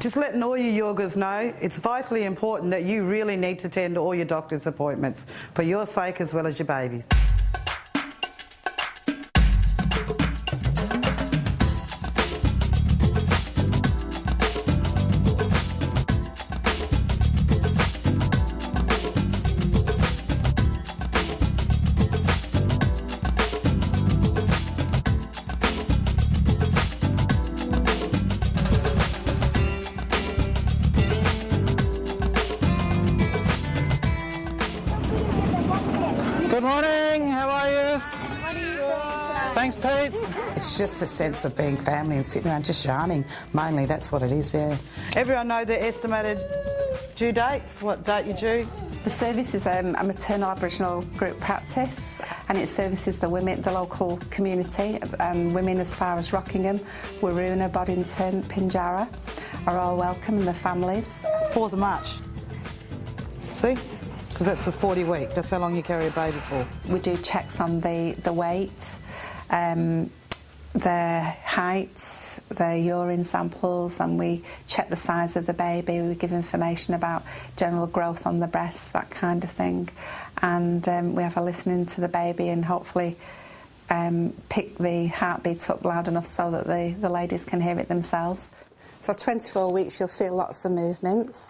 Just letting all you yogis know, it's vitally important that you really need to attend to all your doctor's appointments for your sake as well as your baby's. Good morning, how are you? Thanks, Pete. It's just a sense of being family and sitting around just yarning. Mainly, that's what it is, yeah. Everyone know the estimated due dates? What date you're due? The service is a maternal Aboriginal group practice, and it services the women, the local community, and women as far as Rockingham, Waroona, Boddington, Pinjarra are all welcome, and their families. 4th of March. See? Because that's a 40 week. That's how long you carry a baby for. We do checks on the weight, their height, their urine samples, and we check the size of the baby. We give information about general growth on the breast, that kind of thing. And we have a listening to the baby and hopefully pick the heartbeat up loud enough so that the ladies can hear it themselves. So 24 weeks you'll feel lots of movements.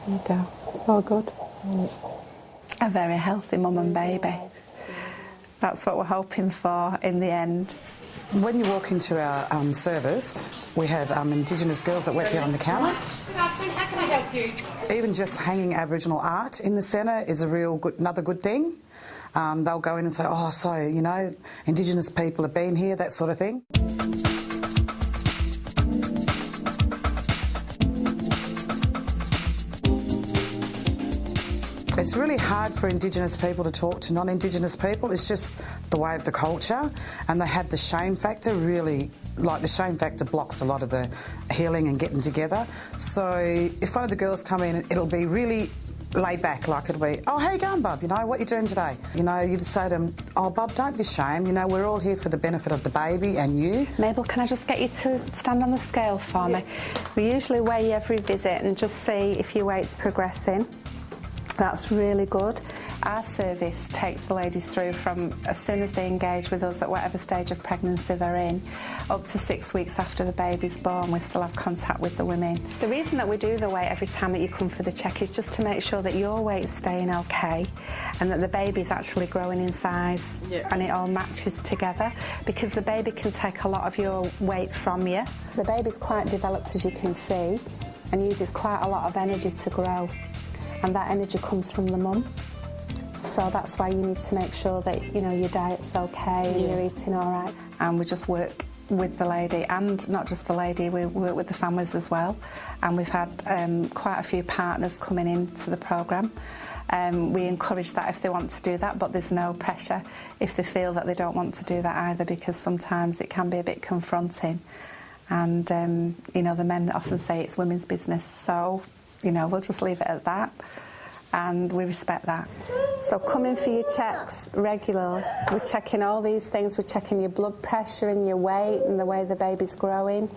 There you go. All good. A very healthy mum and baby. That's what we're hoping for in the end. When you walk into our service, we have Indigenous girls that work there on the counter. Good afternoon, how can I help you? Even just hanging Aboriginal art in the centre is a real good, another good thing. They'll go in and say, oh, so, you know, Indigenous people have been here, that sort of thing. It's really hard for Indigenous people to talk to non-Indigenous people. It's just the way of the culture, and they have the shame factor really, like the shame factor blocks a lot of the healing and getting together. So if one of the girls come in, it'll be really laid back, like it'll be, oh, how you going, bub? You know, what you doing today? You know, you just say to them, oh, bub, don't be ashamed. You know, we're all here for the benefit of the baby and you. Mabel, can I just get you to stand on the scale for me? We usually weigh you every visit and just see if your weight's progressing. That's really good. Our service takes the ladies through from as soon as they engage with us at whatever stage of pregnancy they're in, up to 6 weeks after the baby's born. We still have contact with the women. The reason that we do the weight every time that you come for the check is just to make sure that your weight's staying okay and that the baby's actually growing in size and it all matches together, because the baby can take a lot of your weight from you. The baby's quite developed, as you can see, and uses quite a lot of energy to grow. And that energy comes from the mum. So that's why you need to make sure that, you know, your diet's okay and you're eating all right. And we just work with the lady, and not just the lady, we work with the families as well. And we've had quite a few partners coming into the programme. We encourage that if they want to do that, but there's no pressure if they feel that they don't want to do that either, because sometimes it can be a bit confronting. And, you know, the men often say it's women's business, so, you know, we'll just leave it at that, and we respect that. So come in for your checks regularly. We're checking all these things. We're checking your blood pressure and your weight and the way the baby's growing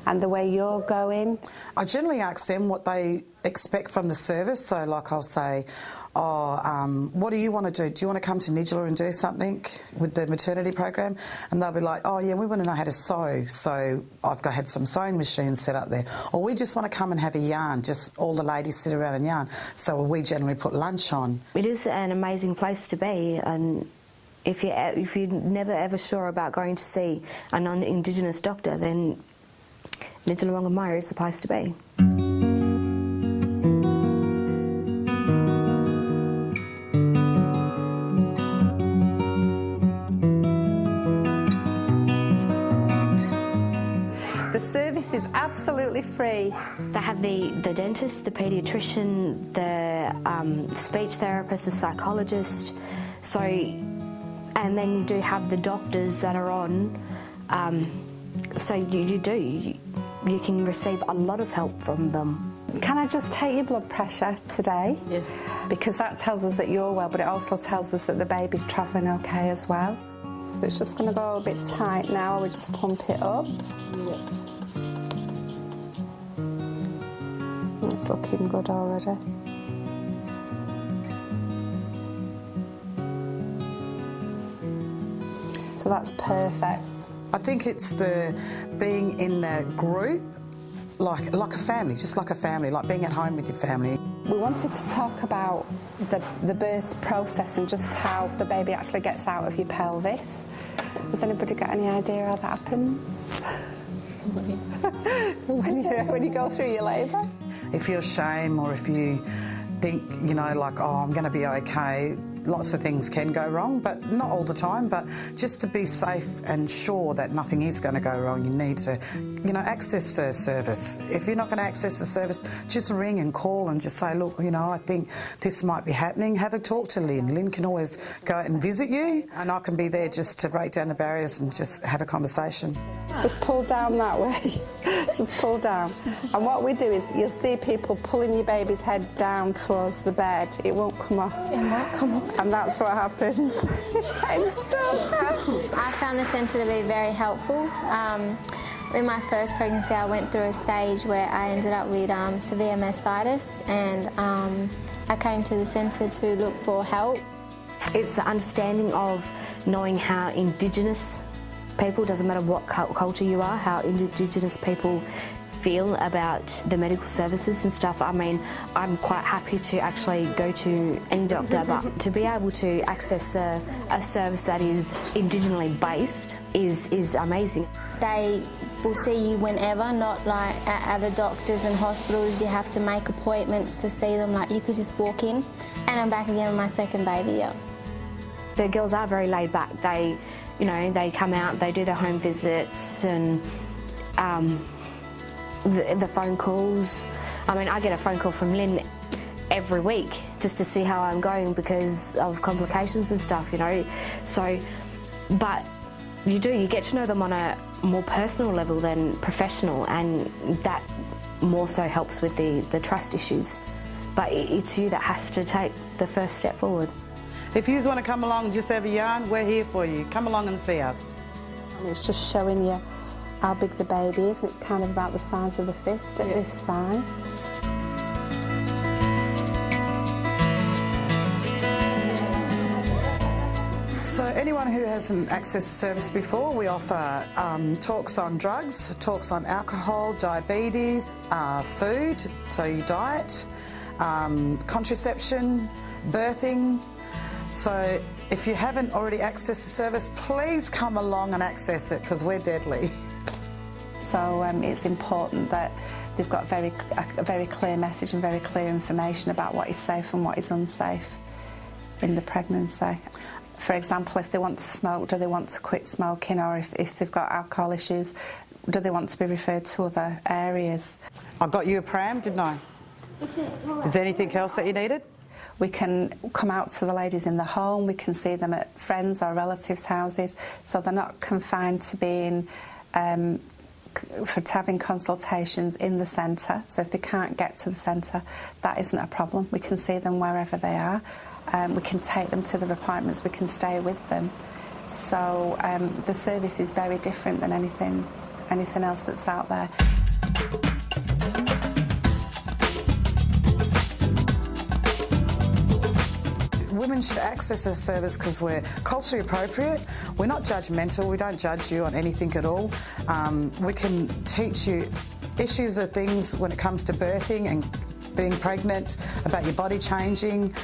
and the way you're going. I generally ask them what they expect from the service. So, like, I'll say, oh, what do you want to do? Do you want to come to Nidjalla and do something with the maternity program? And they'll be like, oh, yeah, we want to know how to sew. So I've had some sewing machines set up there. Or we just want to come and have a yarn, just all the ladies sit around and yarn. So we generally put lunch on. It is an amazing place to be, and if you're never ever sure about going to see a non-Indigenous doctor, then Nidjalla Waangan is the place to be. The service is absolutely free. They have the dentist, the paediatrician, the speech therapist, the psychologist, so, and then you do have the doctors that are on, so you can receive a lot of help from them. Can I just take your blood pressure today? Yes. Because that tells us that you're well, but it also tells us that the baby's travelling okay as well. So it's just going to go a bit tight now. We just pump it up. It's looking good already. So that's perfect. I think it's the being in that group, like a family, just like a family, like being at home with your family. We wanted to talk about the birth process and just how the baby actually gets out of your pelvis. Has anybody got any idea how that happens? when you go through your labour? If you're shame or if you think, you know, like, oh, I'm going to be okay, lots of things can go wrong, but not all the time. But just to be safe and sure that nothing is going to go wrong, you need to, you know, access the service. If you're not going to access the service, just ring and call and just say, look, you know, I think this might be happening. Have a talk to Lynn. Lynn can always go out and visit you, and I can be there just to break down the barriers and just have a conversation. Just pull down that way. Just pull down. And what we do is you'll see people pulling your baby's head down towards the bed. It won't come off. It won't come off. And that's what happens. It's getting stuck. I found the centre to be very helpful. In my first pregnancy, I went through a stage where I ended up with severe mastitis, and I came to the centre to look for help. It's the understanding of knowing how Indigenous people, doesn't matter what culture you are, how Indigenous people feel about the medical services and stuff. I mean, I'm quite happy to actually go to any doctor, but to be able to access a service that is indigenously based is amazing. They will see you whenever, not like at other doctors and hospitals. You have to make appointments to see them. Like, you could just walk in, and I'm back again with my second baby. Yeah. The girls are very laid back. They, you know, they come out, they do their home visits, and the phone calls. I mean, I get a phone call from Lynn every week just to see how I'm going because of complications and stuff, you know. So, but you get to know them on a more personal level than professional, and that more so helps with the trust issues. But it's you that has to take the first step forward. If you just want to come along and just have a yarn, we're here for you. Come along and see us. And it's just showing you how big the baby is. It's kind of about the size of the fist at this size. So anyone who hasn't accessed service before, we offer talks on drugs, talks on alcohol, diabetes, food, so your diet, contraception, birthing. So if you haven't already accessed the service, please come along and access it, because we're deadly. So it's important that they've got a very clear message and very clear information about what is safe and what is unsafe in the pregnancy. For example, if they want to smoke, do they want to quit smoking? Or if they've got alcohol issues, do they want to be referred to other areas? I got you a pram, didn't I? Is there anything else that you needed? We can come out to the ladies in the home, we can see them at friends' or relatives' houses, so they're not confined to being having consultations in the centre. So if they can't get to the centre, that isn't a problem. We can see them wherever they are. We can take them to their appointments, we can stay with them. So the service is very different than anything else that's out there. Women should access a service because we're culturally appropriate. We're not judgmental. We don't judge you on anything at all. We can teach you issues of things when it comes to birthing and being pregnant, about your body changing.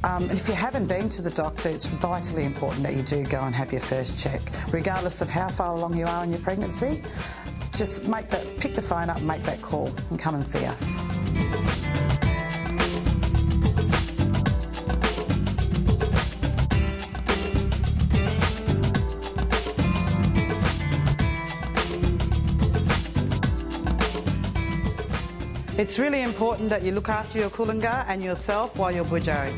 And if you haven't been to the doctor, it's vitally important that you do go and have your first check, regardless of how far along you are in your pregnancy. Just pick the phone up and make that call and come and see us. It's really important that you look after your Kulunga and yourself while you're Boodjarri.